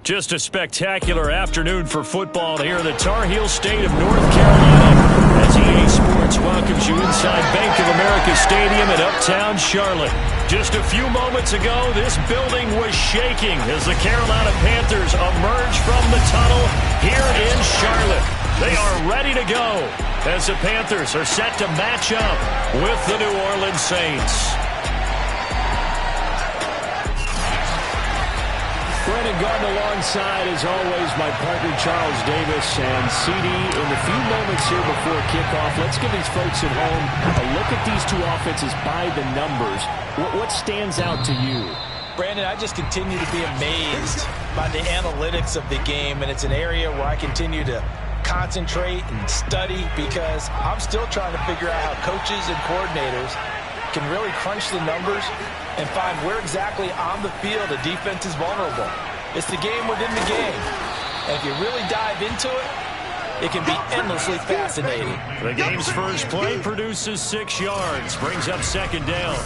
Just a spectacular afternoon for football here in the Tar Heel state of North Carolina as EA Sports welcomes you inside Bank of America Stadium in uptown Charlotte. Just a few moments ago, this building was shaking as the Carolina Panthers emerge from the tunnel here in Charlotte. They are ready to go as the Panthers are set to match up with the New Orleans Saints. Brennan Gordon alongside, as always, my partner Charles Davis. And CD, in the few moments here before kickoff, let's give these folks at home a look at these two offenses by the numbers. What stands out to you? Brandon, I just continue to be amazed by the analytics of the game, and it's an area where I continue to concentrate and study because I'm still trying to figure out how coaches and coordinators can really crunch the numbers and find where exactly on the field a defense is vulnerable. It's the game within the game. And if you really dive into it, it can be endlessly fascinating. The game's first play produces 6 yards, brings up second down.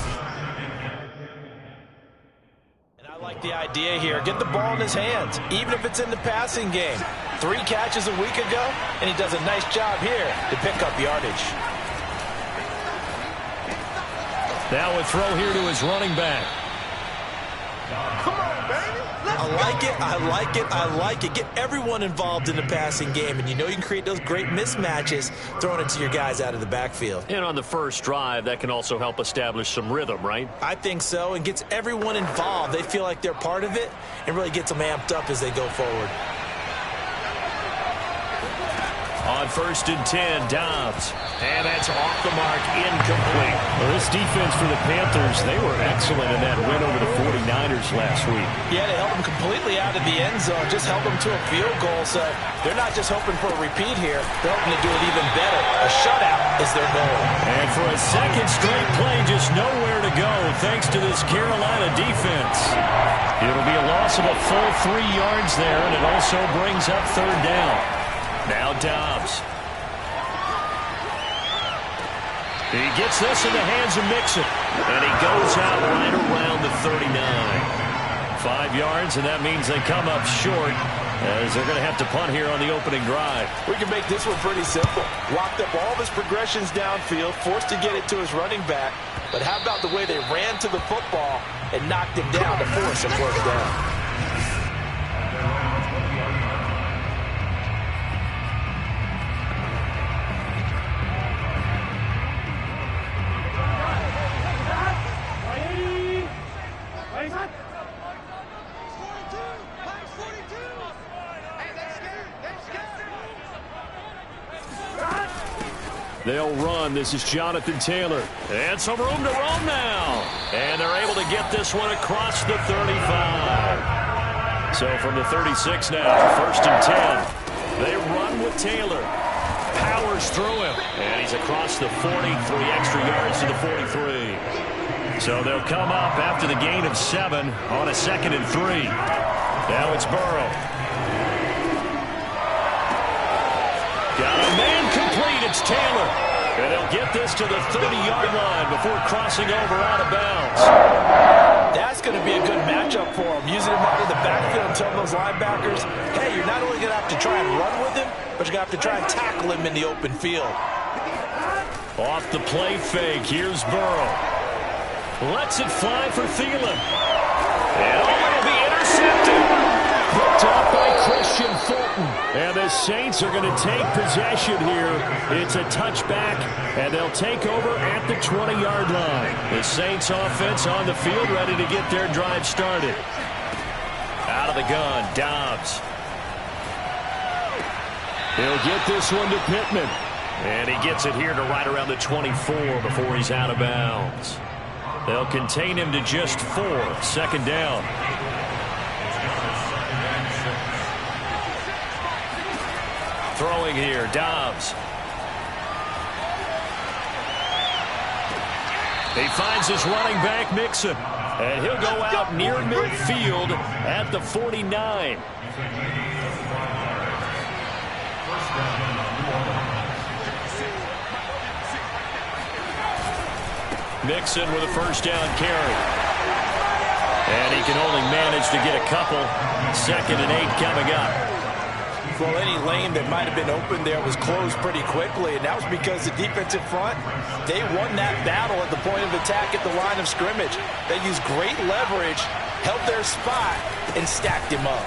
And I like the idea here. Get the ball in his hands, even if it's in the passing game. 3 catches a week ago, and he does a nice job here to pick up yardage. Now a throw here to his running back. Come on, baby. I like it, I like it, I like it. Get everyone involved in the passing game, and you know you can create those great mismatches throwing it to your guys out of the backfield. And on the first drive, that can also help establish some rhythm, right? I think so, and gets everyone involved. They feel like they're part of it, and really gets them amped up as they go forward. On 1st and 10, Dobbs. And that's off the mark, incomplete. Well, this defense for the Panthers, they were excellent in that win over the 49ers last week. Yeah, they held them completely out of the end zone, just held them to a field goal. So they're not just hoping for a repeat here, they're hoping to do it even better. A shutout is their goal. And for a second straight play, just nowhere to go thanks to this Carolina defense. It'll be a loss of a full 3 yards there, and it also brings up third down. Now Dobbs. He gets this in the hands of Mixon. And he goes out right around the 39. 5 yards, and that means they come up short as they're going to have to punt here on the opening drive. We can make this one pretty simple. Locked up all of his progressions downfield, forced to get it to his running back. But how about the way they ran to the football and knocked him down to force a first down? They'll run. This is Jonathan Taylor. And some room to roam now. And they're able to get this one across the 35. So from the 36 now, 1st and 10. They run with Taylor. Powers through him. And he's across the 40, 3 extra yards to the 43. So they'll come up after the gain of 7 on a 2nd and 3. Now it's Burrow. Got a man complete. It's Taylor. And they'll get this to the 30-yard line before crossing over out of bounds. That's going to be a good matchup for him. Using him out of the backfield and telling those linebackers, hey, you're not only going to have to try and run with him, but you're going to have to try and tackle him in the open field. Off the play fake. Here's Burrow. Lets it fly for Thielen. And it'll be intercepted. Picked up by Christian Fulton. And the Saints are going to take possession here. It's a touchback, and they'll take over at the 20-yard line. The Saints offense on the field, ready to get their drive started. Out of the gun, Dobbs. He'll get this one to Pittman. And he gets it here to right around the 24 before he's out of bounds. They'll contain him to just 4. 2nd down. Throwing here, Dobbs. He finds his running back, Mixon. And he'll go out near midfield at the 49. Mixon with a first down carry. And he can only manage to get a couple. 2nd and 8 coming up. Well, any lane that might have been open there was closed pretty quickly, and that was because the defensive front, they won that battle at the point of attack at the line of scrimmage. They used great leverage, held their spot, and stacked him up.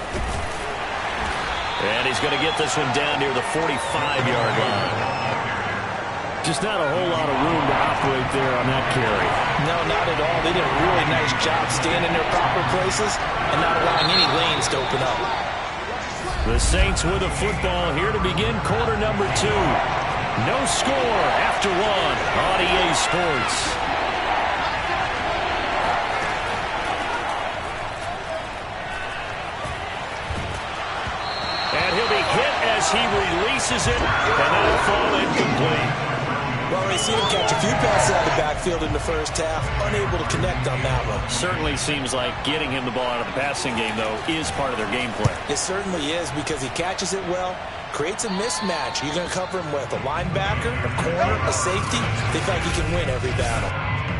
And he's going to get this one down near the 45-yard line. Just not a whole lot of room to operate there on that carry. No, not at all. They did a really nice job staying in their proper places and not allowing any lanes to open up. The Saints with a football here to begin quarter number 2. No score after 1 on EA Sports. And he'll be hit as he releases it, and that'll fall incomplete. Well, they seen him catch a few passes out of the backfield in the first half, unable to connect on that one. Certainly seems like getting him the ball out of the passing game, though, is part of their game plan. It certainly is, because he catches it well, creates a mismatch. You're going to cover him with a linebacker, a corner, a safety. They feel like he can win every battle.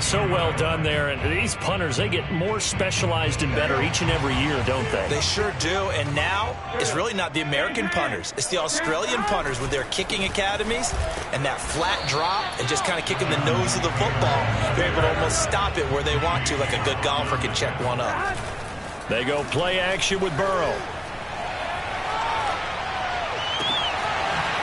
So well done there. And these punters, they get more specialized and better each and every year, don't they? They sure do. And now it's really not the American punters. It's the Australian punters with their kicking academies and that flat drop and just kind of kicking the nose of the football. They're able to almost stop it where they want to, like a good golfer can check one up. They go play action with Burrow.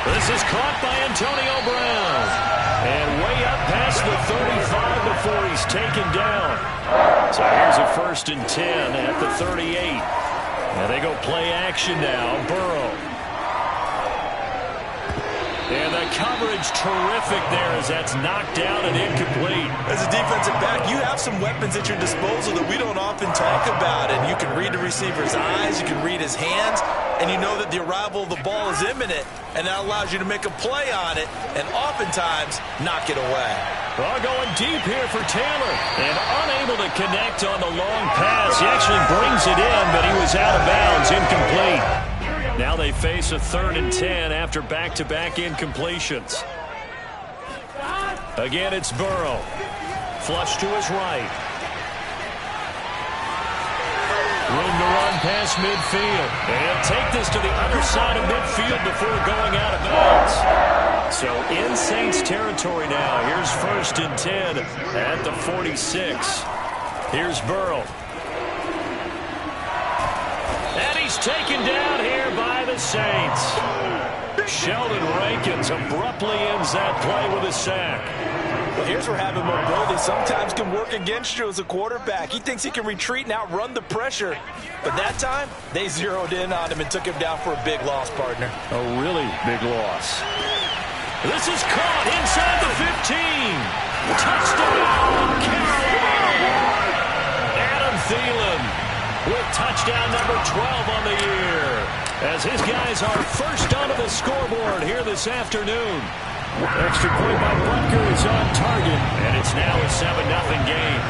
This is caught by Antonio Brown. And way up past the 35 before he's taken down. So here's a 1st and 10 at the 38. And they go play action now. Burrow. And the coverage terrific there as that's knocked down and incomplete. As a defensive back, you have some weapons at your disposal that we don't often talk about. And you can read the receiver's eyes, you can read his hands, and you know that the arrival of the ball is imminent. And that allows you to make a play on it and oftentimes knock it away. Well, going deep here for Taylor. And unable to connect on the long pass. He actually brings it in, but he was out of bounds, incomplete. Now they face a 3rd and 10 after back-to-back incompletions. Again, it's Burrow. Flush to his right. Room to run past midfield. And take this to the other side of midfield before going out of bounds. So in Saints territory now. Here's 1st and 10 at the 46. Here's Burrow. And he's taken down here by the Saints. Sheldon Rankins abruptly ends that play with a sack. Well, here's where having mobility sometimes can work against you as a quarterback. He thinks he can retreat and outrun the pressure. But that time, they zeroed in on him and took him down for a big loss, partner. A really big loss. This is caught inside the 15. Touchdown, Carolina. Adam Thielen with touchdown number 12 on the year. As his guys are first onto the scoreboard here this afternoon. Extra point by Butker is on target, and it's now a 7-0 game.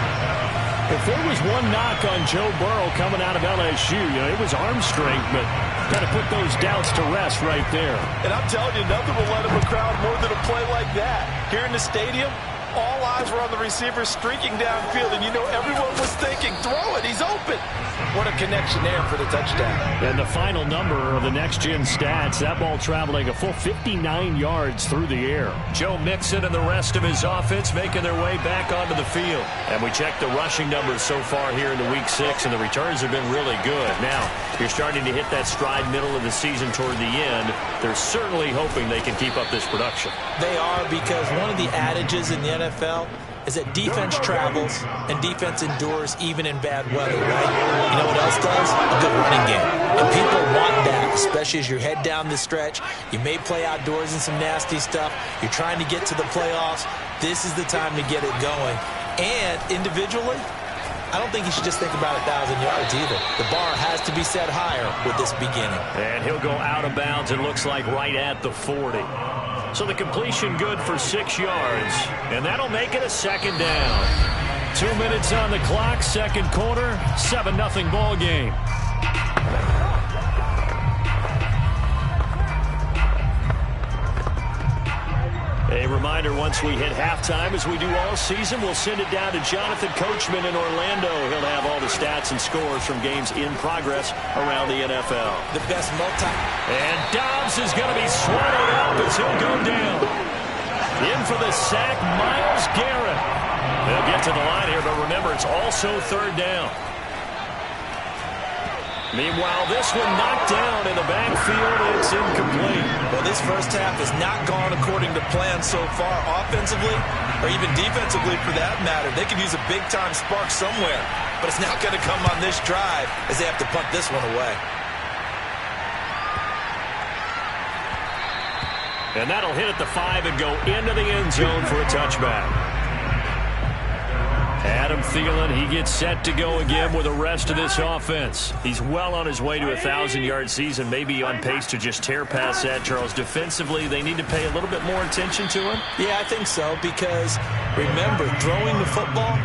If there was one knock on Joe Burrow coming out of LSU, it was arm strength, but got to put those doubts to rest right there. And I'm telling you, nothing will let him a crowd more than a play like that. Here in the stadium, all eyes were on the receiver streaking downfield, and you know everyone was thinking, throw it, he's open. What a connection there for the touchdown. And the final number of the next-gen stats, that ball traveling a full 59 yards through the air. Joe Mixon and the rest of his offense making their way back onto the field. And we checked the rushing numbers so far here into Week 6, and the returns have been really good. Now, you're starting to hit that stride middle of the season toward the end. They're certainly hoping they can keep up this production. They are, because one of the adages in the NFL is that defense travels and defense endures even in bad weather, right? You know what else does? A good running game. And people want that, especially as you head down the stretch. You may play outdoors in some nasty stuff. You're trying to get to the playoffs. This is the time to get it going. And individually, I don't think you should just think about 1,000 yards either. The bar has to be set higher with this beginning. And he'll go out of bounds, it looks like, right at the 40. So the completion good for 6 yards, and that'll make it a 2nd down. 2 minutes on the clock, second quarter, 7-0 ball game. A A reminder, once we hit halftime, as we do all season, we'll send it down to Jonathan Coachman in Orlando. He'll have all the stats and scores from games in progress around the NFL. The best And Dobbs is going to be swallowed up as he'll go down. In for the sack, Myles Garrett. They'll get to the line here, but remember, it's also third down. Meanwhile, this one knocked down in the backfield. It's incomplete. Well, this first half has not gone according to plan so far offensively, or even defensively for that matter. They could use a big-time spark somewhere, but it's not going to come on this drive as they have to punt this one away. And that'll hit at the 5 and go into the end zone for a touchback. Adam Thielen, he gets set to go again with the rest of this offense. He's well on his way to a 1,000-yard season, maybe on pace to just tear past that. Charles, defensively, they need to pay a little bit more attention to him? Yeah, I think so, because remember, throwing the football,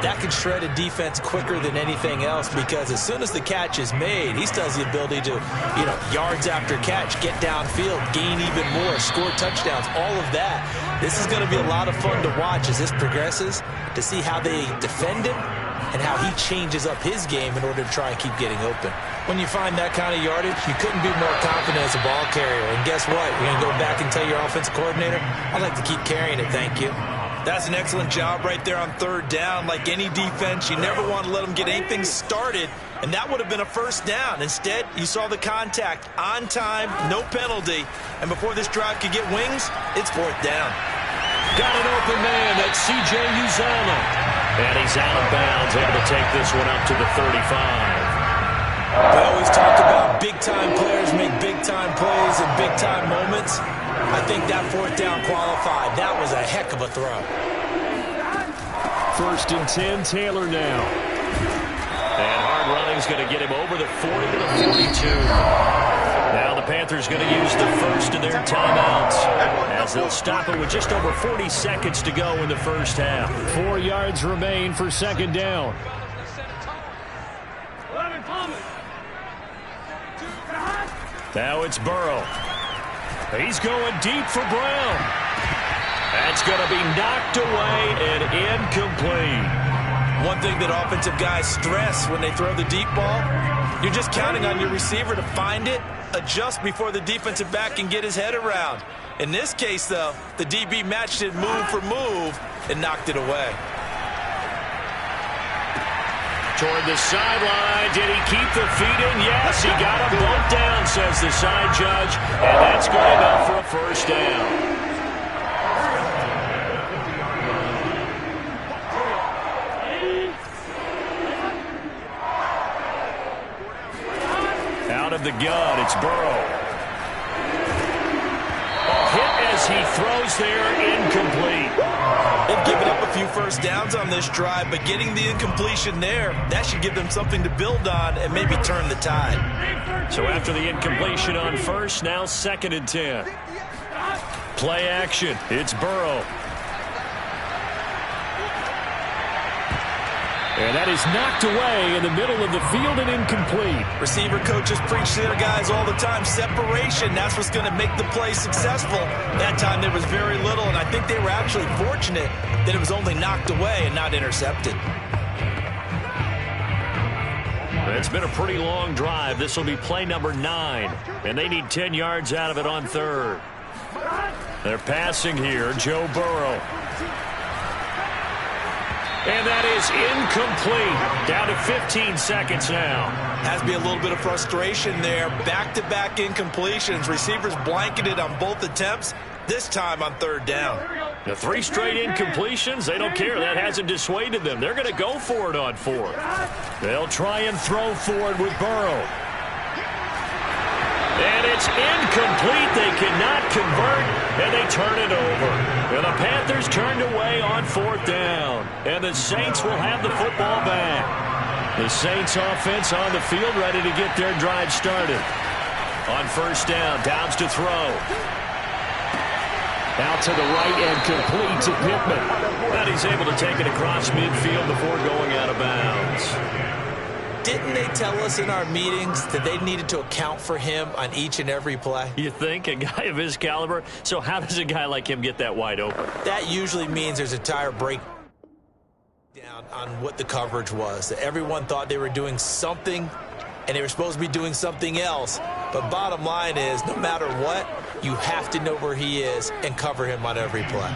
that can shred a defense quicker than anything else, because as soon as the catch is made, he still has the ability to, yards after catch, get downfield, gain even more, score touchdowns, all of that. This is going to be a lot of fun to watch as this progresses, to see how they defend him and how he changes up his game in order to try and keep getting open. When you find that kind of yardage, you couldn't be more confident as a ball carrier. And guess what? You're going to go back and tell your offensive coordinator, I'd like to keep carrying it, thank you. That's an excellent job right there on third down. Like any defense, you never want to let them get anything started, and that would have been a first down. Instead, you saw the contact on time, no penalty, and before this drive could get wings, it's fourth down. Got an open man. That's C.J. Uzomah. And he's out of bounds, able to take this one up to the 35. We always talk about big-time players make big-time plays in big-time moments. I think that fourth down qualified. That was a heck of a throw. 1st and 10, Taylor now. And hard running's going to get him over the 40 to the 42. Now the Panthers going to use the first of their timeouts as they'll stop it with just over 40 seconds to go in the first half. 4 yards remain for second down. Now it's Burrow. He's going deep for Brown. That's going to be knocked away and incomplete. One thing that offensive guys stress when they throw the deep ball, you're just counting on your receiver to find it, adjust before the defensive back can get his head around. In this case, though, the DB matched it move for move and knocked it away. Toward the sideline. Did he keep the feet in? Yes, he got him bumped down, says the side judge. And that's good enough for a first down. Out of the gun, it's Burrow. A hit as he throws there, incomplete. They've given up a few first downs on this drive, but getting the incompletion there, that should give them something to build on and maybe turn the tide. So after the incompletion on first, now 2nd and 10. Play action. It's Burrow. And that is knocked away in the middle of the field and incomplete. Receiver coaches preach to their guys all the time. Separation, that's what's going to make the play successful. That time there was very little, and I think they were actually fortunate that it was only knocked away and not intercepted. It's been a pretty long drive. This will be play number 9, and they need 10 yards out of it on third. They're passing here, Joe Burrow. And that is incomplete. Down to 15 seconds now. Has to be a little bit of frustration there. Back-to-back incompletions. Receivers blanketed on both attempts, this time on third down. The 3 straight incompletions, they don't care. That hasn't dissuaded them. They're going to go for it on fourth. They'll try and throw for it with Burrow. And it's incomplete. They cannot convert, and they turn it over. And the Panthers turned away on 4th down. And the Saints will have the football back. The Saints offense on the field ready to get their drive started. On first down, Dobbs to throw. Out to the right and complete to Pittman. And he's able to take it across midfield before going out of bounds. Didn't they tell us in our meetings that they needed to account for him on each and every play? You think? A guy of his caliber? So how does a guy like him get that wide open? That usually means there's a tire breakdown on what the coverage was. That everyone thought they were doing something, and they were supposed to be doing something else. But bottom line is, no matter what, you have to know where he is and cover him on every play.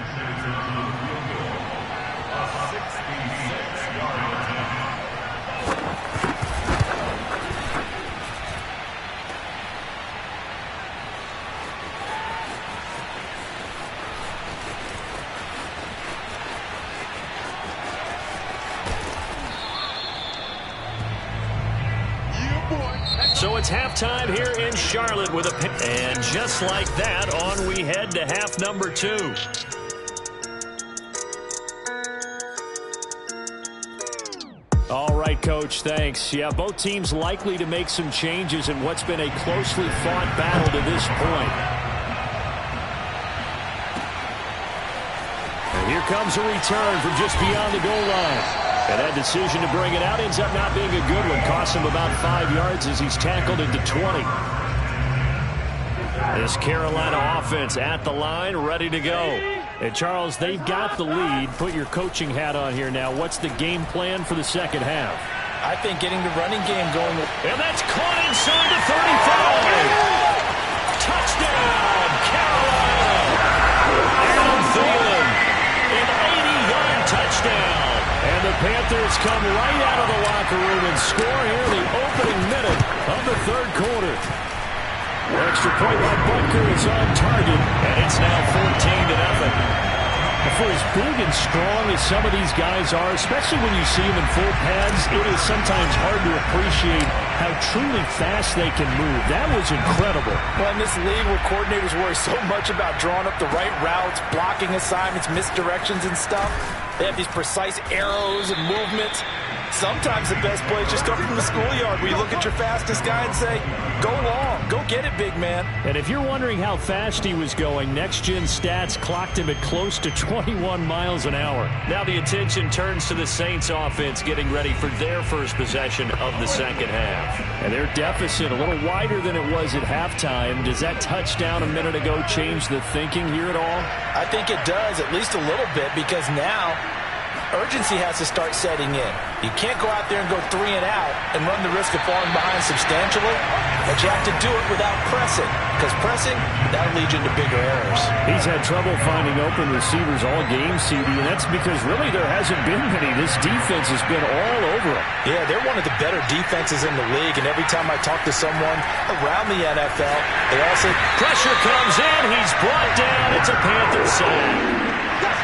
So it's halftime here in Charlotte with and just like that, on we head to half number 2. All right, Coach, thanks. Yeah, both teams likely to make some changes in what's been a closely fought battle to this point. And here comes a return from just beyond the goal line. And that decision to bring it out ends up not being a good one. Costs him about 5 yards as he's tackled into 20. This Carolina offense at the line, ready to go. And Charles, they've got the lead. Put your coaching hat on here now. What's the game plan for the second half? I think getting the running game going. And that's caught inside the 35. Touchdown, Carolina. Adam Thielen, an 80-yard touchdown. And the Panthers come right out of the locker room and score here in the opening minute of the third quarter. Extra point by Butker is on target, and it's now 14-0. For as big and strong as some of these guys are, especially when you see them in full pads, it is sometimes hard to appreciate how truly fast they can move. That was incredible. Well, in this league where coordinators worry so much about drawing up the right routes, blocking assignments, misdirections and stuff, they have these precise arrows and movements. Sometimes the best plays just come from the schoolyard where you look at your fastest guy and say, go long, go get it, big man. And if you're wondering how fast he was going, next-gen stats clocked him at close to 21 miles an hour. Now the attention turns to the Saints offense getting ready for their first possession of the second half. And their deficit a little wider than it was at halftime. Does that touchdown a minute ago change the thinking here at all? I think it does, at least a little bit, because now urgency has to start setting in. You can't go out there and go 3 and out and run the risk of falling behind substantially, but you have to do it without pressing, because pressing, that'll lead you into bigger errors. He's had trouble finding open receivers all game, CD, and that's because really there hasn't been many. This defense has been all over him. Yeah, they're one of the better defenses in the league, and every time I talk to someone around the NFL, they all say, pressure comes in, he's brought down, it's a Panther sack.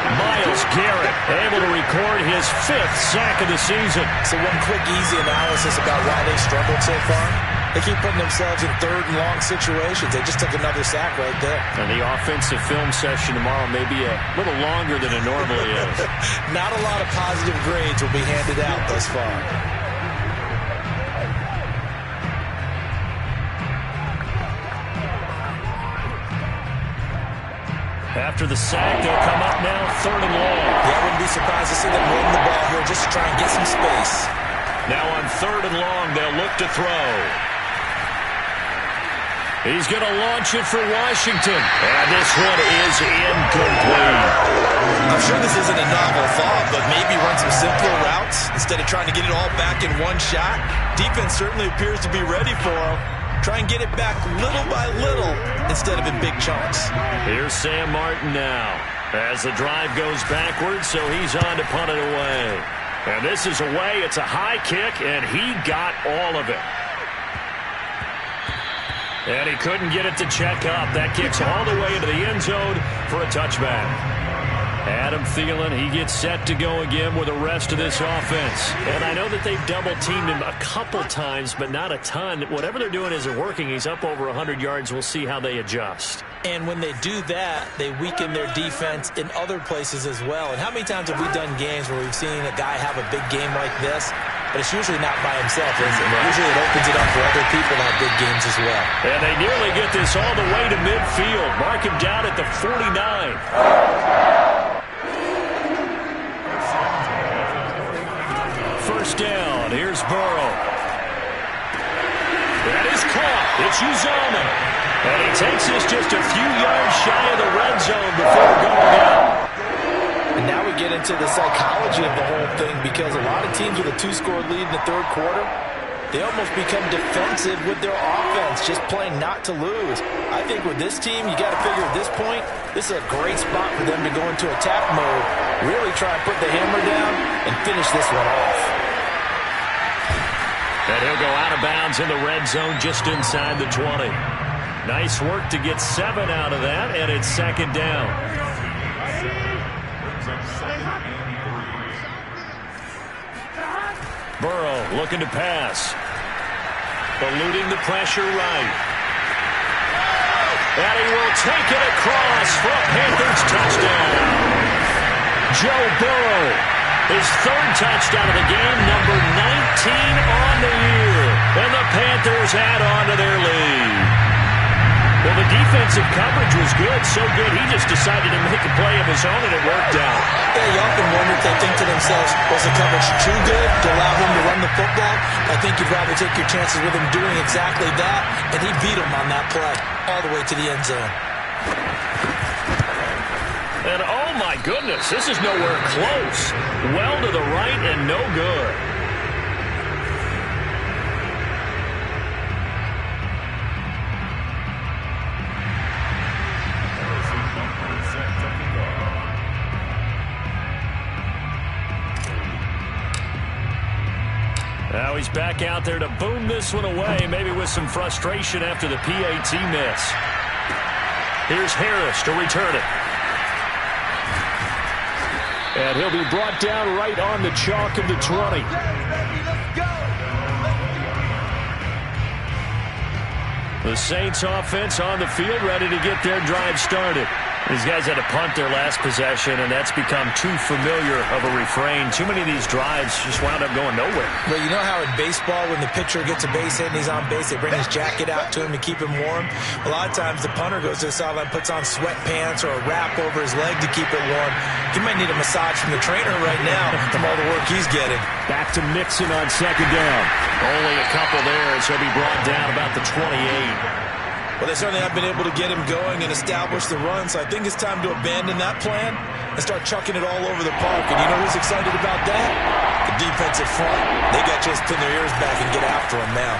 Myles Garrett able to record his 5th sack of the season. So one quick, easy analysis about why they struggled so far. They keep putting themselves in 3rd and long situations. They just took another sack right there. And the offensive film session tomorrow may be a little longer than it normally is. Not a lot of positive grades will be handed out thus far. After the sack, they'll come up now 3rd and long. Yeah, I wouldn't be surprised to see them run the ball here just to try and get some space. Now on 3rd and long, they'll look to throw. He's going to launch it for Washington. And this one is incomplete. I'm sure this isn't a novel thought, but maybe run some simpler routes instead of trying to get it all back in one shot. Defense certainly appears to be ready for him. Try and get it back little by little instead of in big chunks. Here's Sam Martin now as the drive goes backwards, so he's on to punt it away. And this is away. It's a high kick, and he got all of it. And he couldn't get it to check up. That kicks all the way into the end zone for a touchback. Adam Thielen, he gets set to go again with the rest of this offense. And I know that they've double-teamed him a couple times, but not a ton. Whatever they're doing isn't working. He's up over 100 yards. We'll see how they adjust. And when they do that, they weaken their defense in other places as well. And how many times have we done games where we've seen a guy have a big game like this, but it's usually not by himself, is it? Right. Usually it opens it up for other people to have big games as well. And they nearly get this all the way to midfield. Mark him down at the 49. First down. Here's Burrow. marches on him. And he takes this just a few yards shy of the red zone before going out. And now we get into the psychology of the whole thing, because a lot of teams with a 2-score lead in the third quarter, they almost become defensive with their offense, just playing not to lose. I think with this team, you got to figure at this point, this is a great spot for them to go into attack mode, really try and put the hammer down and finish this one off. And he'll go out of bounds in the red zone just inside the 20. Nice work to get 7 out of that, and it's second down. Burrow looking to pass. Eluding the pressure right. And he will take it across for a Panthers touchdown. Joe Burrow, his third touchdown of the game, number 19 on the year. And the Panthers add on to their lead. Well, the defensive coverage was good, so good he just decided to make a play of his own, and it worked out. Yeah, you often wonder if they think to themselves, was the coverage too good to allow him to run the football? I think you'd rather take your chances with him doing exactly that, and he beat him on that play all the way to the end zone. And oh my goodness, this is nowhere close. Well to the right and no good. Now he's back out there to boom this one away, maybe with some frustration after the PAT miss. Here's Harris to return it. And he'll be brought down right on the chalk of the 20. The Saints offense on the field, ready to get their drive started. These guys had to punt their last possession, and that's become too familiar of a refrain. Too many of these drives just wound up going nowhere. But you know how in baseball, when the pitcher gets a base hit and he's on base, they bring his jacket out to him to keep him warm? A lot of times the punter goes to the sideline, puts on sweatpants or a wrap over his leg to keep it warm. He might need a massage from the trainer right now from all the work he's getting. Back to Mixon on second down. Only a couple there, as he'll be brought down about the 28. Well, they certainly have been able to get him going and establish the run, so I think it's time to abandon that plan and start chucking it all over the park. And you know who's excited about that? The defensive front. They got just pin their ears back and get after him now.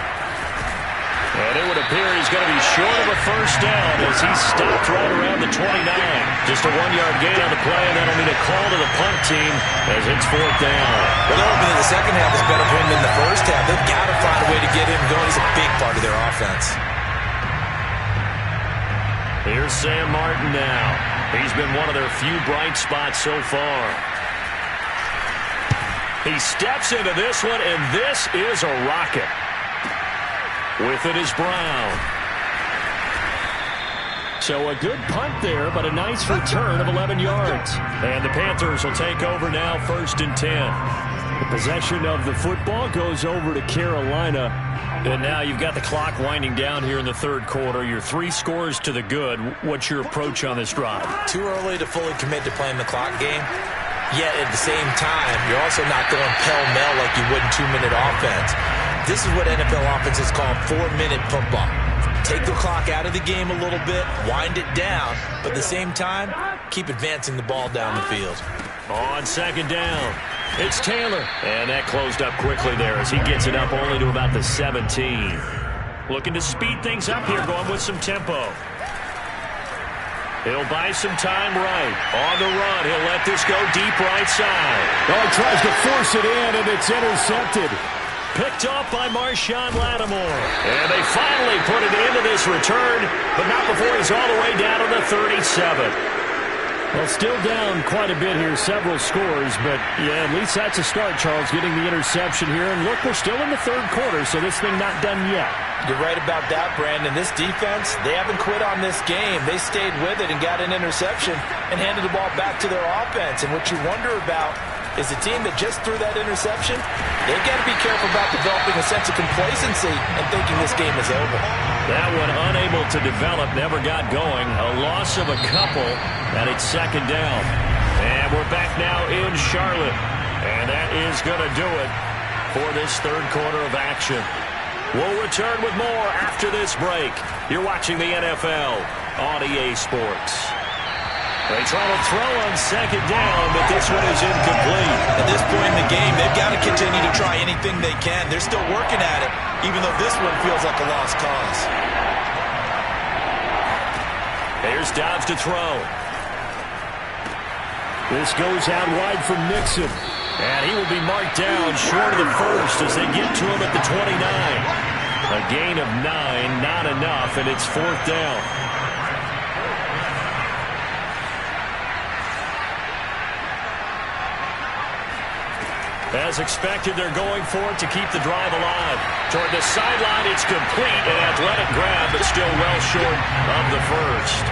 And it would appear he's going to be short of a first down as he stopped right around the 29. Just a 1-yard gain on the play, and that'll mean a call to the punt team as it's fourth down. Well, they're hoping that the second half is better for him than the first half. They've got to find a way to get him going. He's a big part of their offense. Here's Sam Martin now. He's been one of their few bright spots so far. He steps into this one, and this is a rocket. With it is Brown. So a good punt there, but a nice return of 11 yards. And the Panthers will take over now, 1st and 10. The possession of the football goes over to Carolina. And now you've got the clock winding down here in the third quarter. You're 3 scores to the good. What's your approach on this drive? Too early to fully commit to playing the clock game. Yet at the same time, you're also not going pell-mell like you would in 2-minute offense. This is what NFL offenses call 4-minute football. Take the clock out of the game a little bit, wind it down, but at the same time, keep advancing the ball down the field. On second down, it's Taylor. And that closed up quickly there as he gets it up only to about the 17. Looking to speed things up here, going with some tempo. He'll buy some time right. On the run, he'll let this go deep right side. Oh, he tries to force it in, and it's intercepted. Picked off by Marshawn Lattimore. And they finally put it into this return, but not before he's all the way down to the 37. Well, still down quite a bit here, several scores, but yeah, at least that's a start, Charles, getting the interception here. And look, we're still in the third quarter, so this thing not done yet. You're right about that, Brandon. This defense, they haven't quit on this game. They stayed with it and got an interception and handed the ball back to their offense. And what you wonder about is the team that just threw that interception, they've got to be careful about developing a sense of complacency and thinking this game is over. That one unable to develop, never got going. A loss of a couple, and it's second down. And we're back now in Charlotte. And that is going to do it for this third quarter of action. We'll return with more after this break. You're watching the NFL on EA Sports. They try to throw on second down, but this one is incomplete. At this point in the game, they've got to continue to try anything they can. They're still working at it, even though this one feels like a lost cause. Here's Dobbs to throw. This goes out wide for Mixon. And he will be marked down short of the first as they get to him at the 29. A gain of 9, not enough, and it's fourth down. As expected, they're going for it to keep the drive alive. Toward the sideline, it's complete. An athletic grab, but still well short of the first.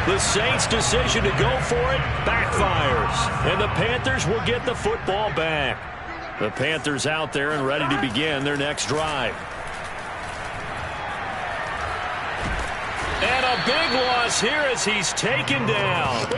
The Saints' decision to go for it backfires, and the Panthers will get the football back. The Panthers out there and ready to begin their next drive. And a big loss here as he's taken down.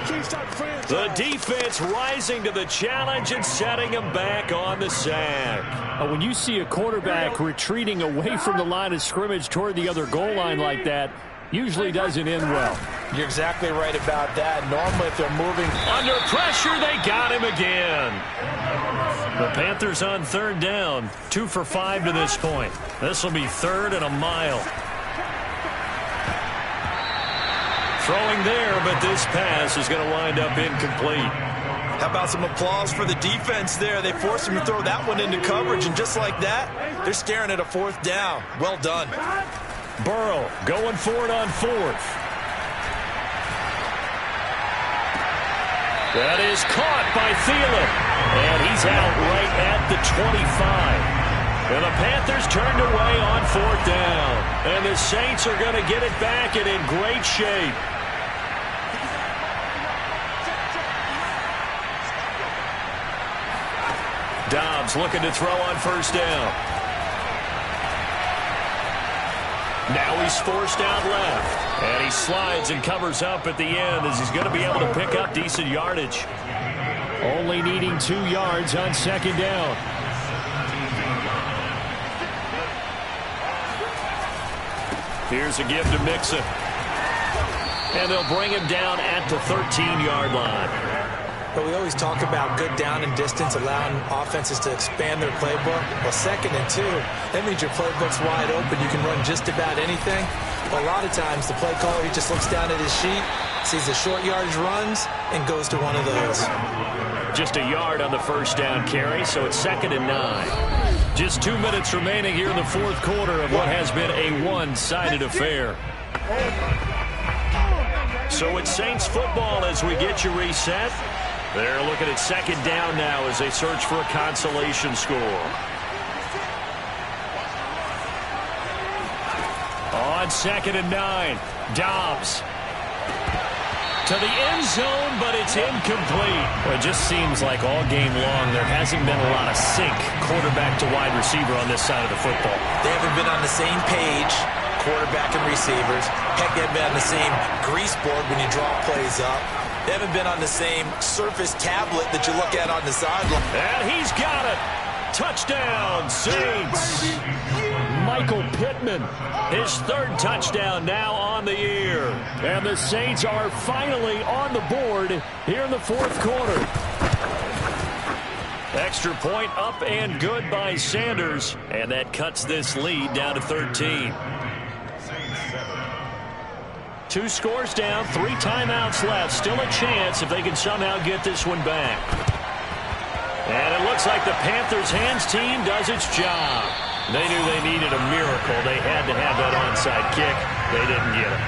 The defense rising to the challenge and setting him back on the sack. When you see a quarterback retreating away from the line of scrimmage toward the other goal line like that, usually doesn't end well. You're exactly right about that. Normally, if they're moving under pressure, they got him again. The Panthers on third down, 2 for 5 to this point. This will be third and a mile. Throwing there, but this pass is going to wind up incomplete. How about some applause for the defense there? They forced him to throw that one into coverage, and just like that, they're staring at a fourth down. Well done. Burrow going for it on fourth. That is caught by Thielen. And he's out right at the 25. And the Panthers turned away on fourth down. And the Saints are going to get it back and in great shape. Dobbs looking to throw on first down. Now he's forced out left. And he slides and covers up at the end as he's going to be able to pick up decent yardage. Only needing 2 yards on second down. Here's a give to Mixon. And they'll bring him down at the 13-yard line. But we always talk about good down and distance, allowing offenses to expand their playbook. Well, 2nd and 2, that means your playbook's wide open. You can run just about anything. But a lot of times, the play caller, he just looks down at his sheet, sees the short yardage runs, and goes to one of those. Just a yard on the first down carry, so it's 2nd and 9. Just 2 minutes remaining here in the fourth quarter of what has been a one-sided affair. So it's Saints football as we get you reset. They're looking at second down now as they search for a consolation score. On 2nd and 9, Dobbs to the end zone, but it's incomplete. Well, it just seems like all game long there hasn't been a lot of sync quarterback to wide receiver on this side of the football. They haven't been on the same page, quarterback and receivers. Heck, they haven't been on the same grease board when you draw plays up. They haven't been on the same Surface tablet that you look at on the sideline. And he's got it. Touchdown, Saints. Michael Pittman, his 3rd touchdown now on the year. And the Saints are finally on the board here in the fourth quarter. Extra point up and good by Sanders. And that cuts this lead down to 13. 2 scores down, 3 timeouts left. Still a chance if they can somehow get this one back. And it looks like the Panthers' hands team does its job. They knew they needed a miracle. They had to have that onside kick. They didn't get it.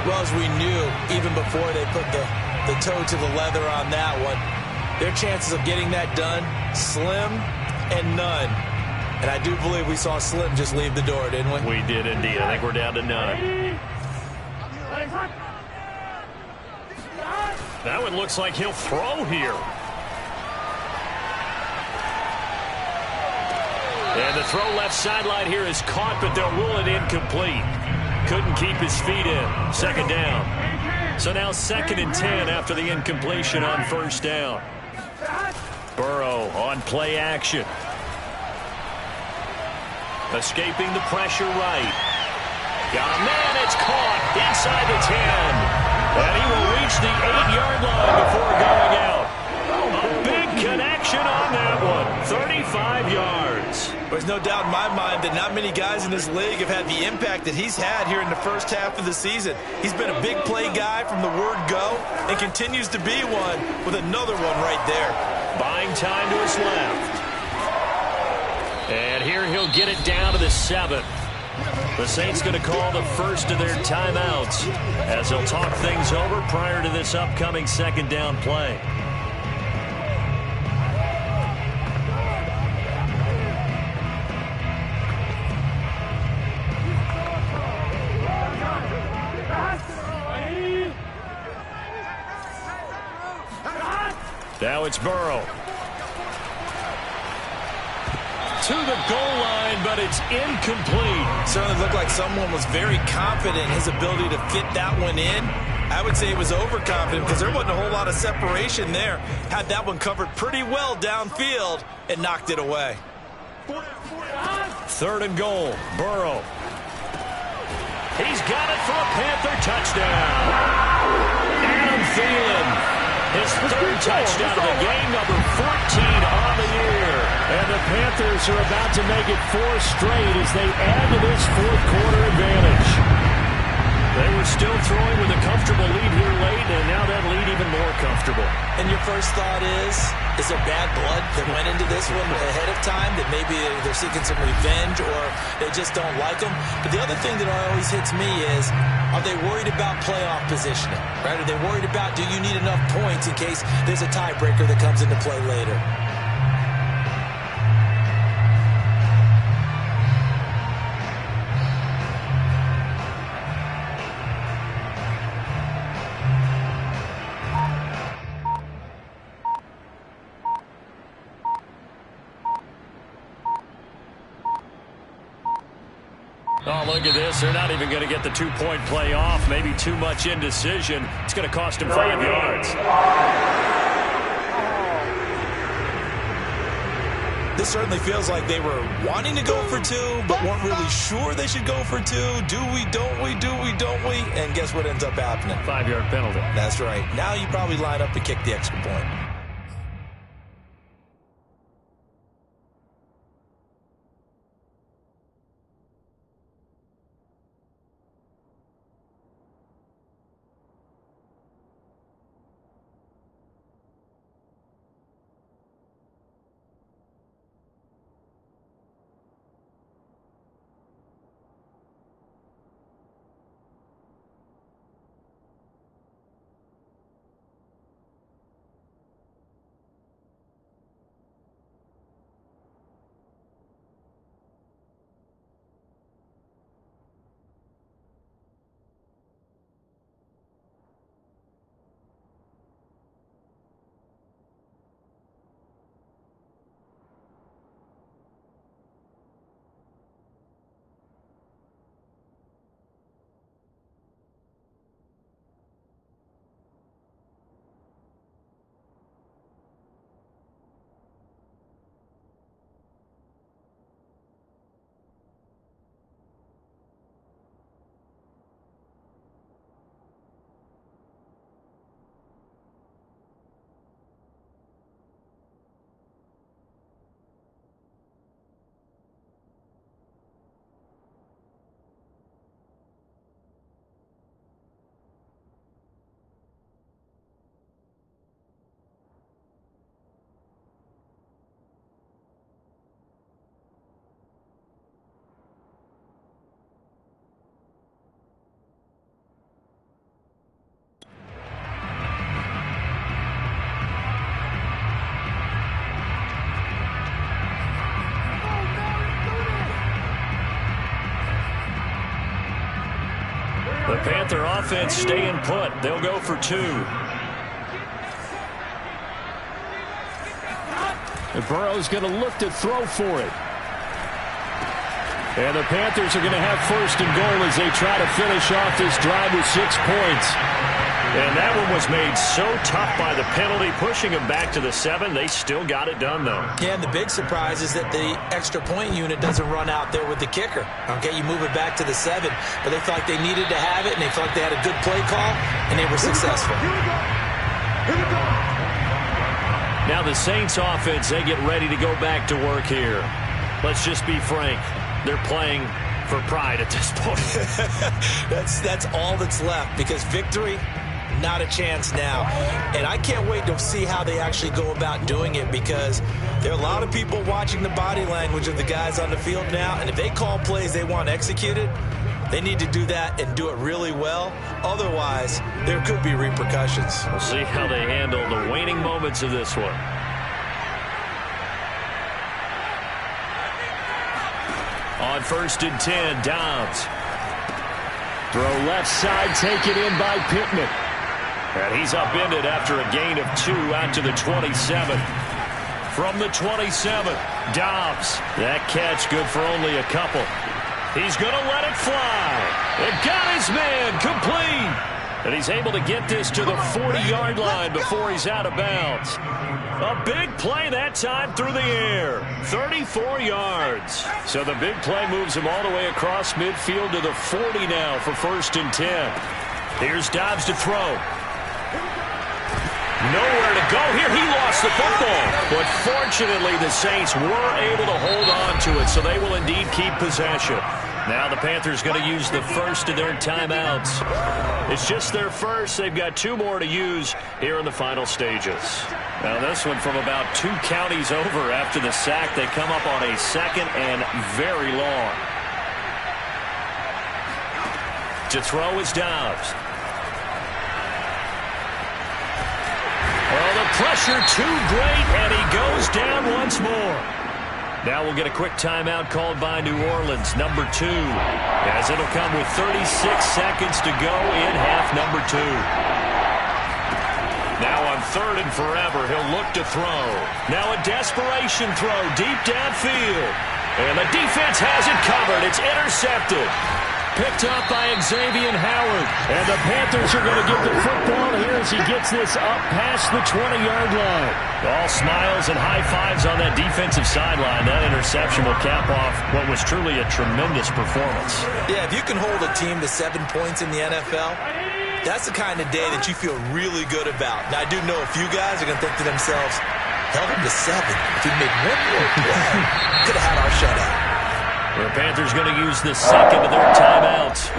Well, as we knew, even before they put the toe to the leather on that one, their chances of getting that done, slim and none. And I do believe we saw Slim just leave the door, didn't we? We did indeed. I think we're down to none. That one looks like he'll throw here. And the throw left sideline here is caught, but they'll rule it incomplete. Couldn't keep his feet in. 2nd down. So now 2nd and 10 after the incompletion on first down. Burrow on play action. Escaping the pressure right. Got a man, it's caught inside the 10. And he will reach the 8-yard line before going out. A big connection on that one. 35 yards. There's no doubt in my mind that not many guys in this league have had the impact that he's had here in the first half of the season. He's been a big play guy from the word go and continues to be one with another one right there. Buying time to his left. And here he'll get it down to the 7th. The Saints going to call the first of their timeouts as they'll talk things over prior to this upcoming second down play. Now it's Burrow. To the goal line, but it's incomplete. Certainly looked like someone was very confident in his ability to fit that one in. I would say he was overconfident because there wasn't a whole lot of separation there. Had that one covered pretty well downfield and knocked it away. 3rd and goal, Burrow. He's got it for a Panther touchdown. Adam Thielen. His 3rd touchdown of the game, number 14 on the year. And the Panthers are about to make it 4 straight as they add to this 4th quarter advantage. They were still throwing with a comfortable lead here late, and now that lead even more comfortable. And your first thought is there bad blood that went into this one ahead of time, that maybe they're seeking some revenge or they just don't like them? But the other thing that always hits me is, are they worried about playoff positioning? Right? Are they worried about, do you need enough points in case there's a tiebreaker that comes into play later? Oh, look at this. They're not even going to get the 2-point play off. Maybe too much indecision. It's going to cost him 5 yards. This certainly feels like they were wanting to go for 2, but weren't really sure they should go for 2. Do we, don't we, do we, don't we? And guess what ends up happening? 5-yard penalty. That's right. Now you probably line up to kick the extra point. The Panther offense staying put. They'll go for 2. And Burrow's going to look to throw for it. And the Panthers are going to have 1st and goal as they try to finish off this drive with 6 points. And that one was made so tough by the penalty, pushing them back to the 7. They still got it done, though. Yeah, and the big surprise is that the extra point unit doesn't run out there with the kicker. Okay, you move it back to the 7, but they felt like they needed to have it, and they felt like they had a good play call, and they were successful. Now the Saints offense, they get ready to go back to work here. Let's just be frank. They're playing for pride at this point. That's all that's left, because victory, not a chance now. And I can't wait to see how they actually go about doing it, because there are a lot of people watching the body language of the guys on the field now, and if they call plays they want executed, they need to do that and do it really well. Otherwise, there could be repercussions. We'll see how they handle the waning moments of this one. On 1st and 10, Dobbs. Throw left side, taken in by Pittman. And he's upended after a gain of 2 out to the 27. From the 27, Dobbs. That catch good for only a couple. He's going to let it fly. And got his man complete. And he's able to get this to the 40-yard line before he's out of bounds. A big play that time through the air. 34 yards. So the big play moves him all the way across midfield to the 40 now for 1st and 10. Here's Dobbs to throw. Nowhere to go here. He lost the football. But fortunately, the Saints were able to hold on to it, so they will indeed keep possession. Now the Panthers going to use the first of their timeouts. It's just their first. They've got 2 more to use here in the final stages. Now this one from about 2 counties over after the sack. They come up on a 2nd and very long. To throw is Dobbs. Well, the pressure too great, and he goes down once more. Now we'll get a quick timeout called by New Orleans, number 2, as it'll come with 36 seconds to go in half number 2. Now on 3rd and forever, he'll look to throw. Now a desperation throw deep downfield. And the defense has it covered. It's intercepted. Picked up by Xavier Howard. And the Panthers are going to get the football here as he gets this up past the 20-yard line. All smiles and high fives on that defensive sideline. That interception will cap off what was truly a tremendous performance. Yeah, if you can hold a team to 7 points in the NFL, that's the kind of day that you feel really good about. Now, I do know a few guys are going to think to themselves, held him to 7. If we made one more play, could have had our shutout. The Panthers going to use the 2nd of their timeouts.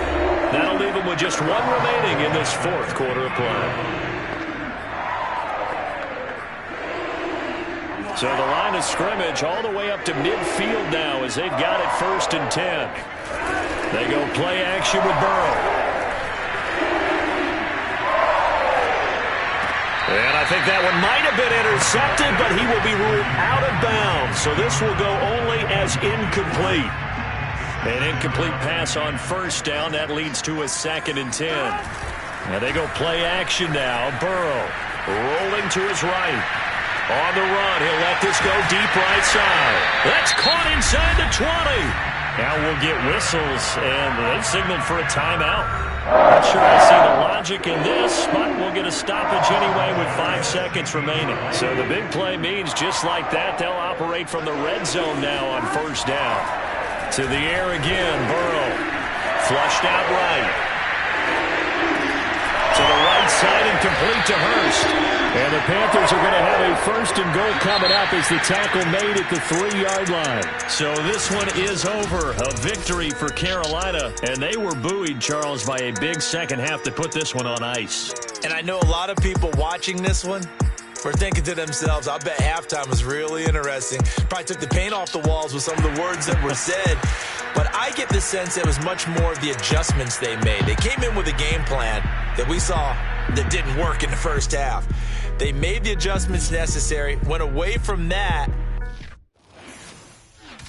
That'll leave them with just 1 remaining in this 4th quarter of play. So the line of scrimmage all the way up to midfield now as they've got it 1st and 10. They go play action with Burrow. And I think that one might have been intercepted, but he will be ruled out of bounds. So this will go only as incomplete. An incomplete pass on 1st down. That leads to a 2nd and 10. And they go play action now. Burrow rolling to his right. On the run, he'll let this go deep right side. That's caught inside the 20. Now we'll get whistles, and they've signaled for a timeout. Not sure I see the logic in this, but we'll get a stoppage anyway with 5 seconds remaining. So the big play means just like that, they'll operate from the red zone now on 1st down. To the air again, Burrow. Flushed out right. To the right side and complete to Hurst. And the Panthers are going to have a 1st and goal coming up as the tackle made at the 3-yard line. So this one is over. A victory for Carolina. And they were buoyed, Charles, by a big second half to put this one on ice. And I know a lot of people watching this one were thinking to themselves, I bet halftime was really interesting. Probably took the paint off the walls with some of the words that were said. But I get the sense it was much more of the adjustments they made. They came in with a game plan that we saw that didn't work in the first half. They made the adjustments necessary, went away from that.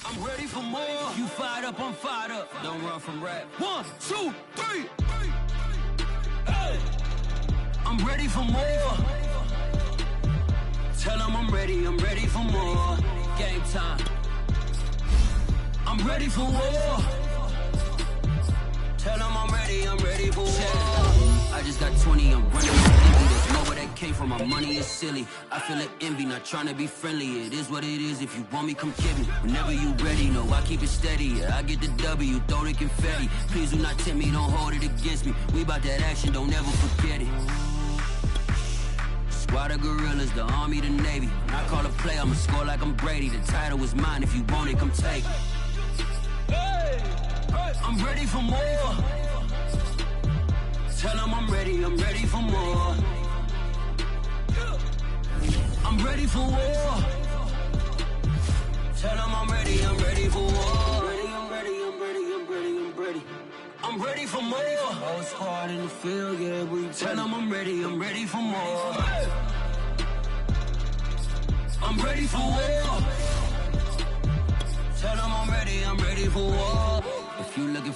I'm ready for more. You fired up, I'm fired up. Don't run from rap. 1, 2, 3. Hey. I'm ready for more. Tell them I'm ready for more. Game time. I'm ready for war. Tell them I'm ready for war. I just got 20, I'm running on empty. There's more where that came from, my money is silly. I feel it envy, not trying to be friendly. It is what it is, if you want me, come get me. Whenever you ready, no, I keep it steady. Yeah, I get the W, throw the confetti. Please do not tempt me, don't hold it against me. We bout that action, don't ever forget it. Squad of gorillas, the army, the navy. When I call a play, I'ma score like I'm Brady. The title is mine, if you want it, come take it. I'm ready for more. Tell them I'm ready for more. I'm ready for war. Tell them I'm ready for war. I'm ready for more. Whole squad in the field, yeah, we tell them I'm ready for more. I'm ready for war. Tell them I'm ready for war. If you looking for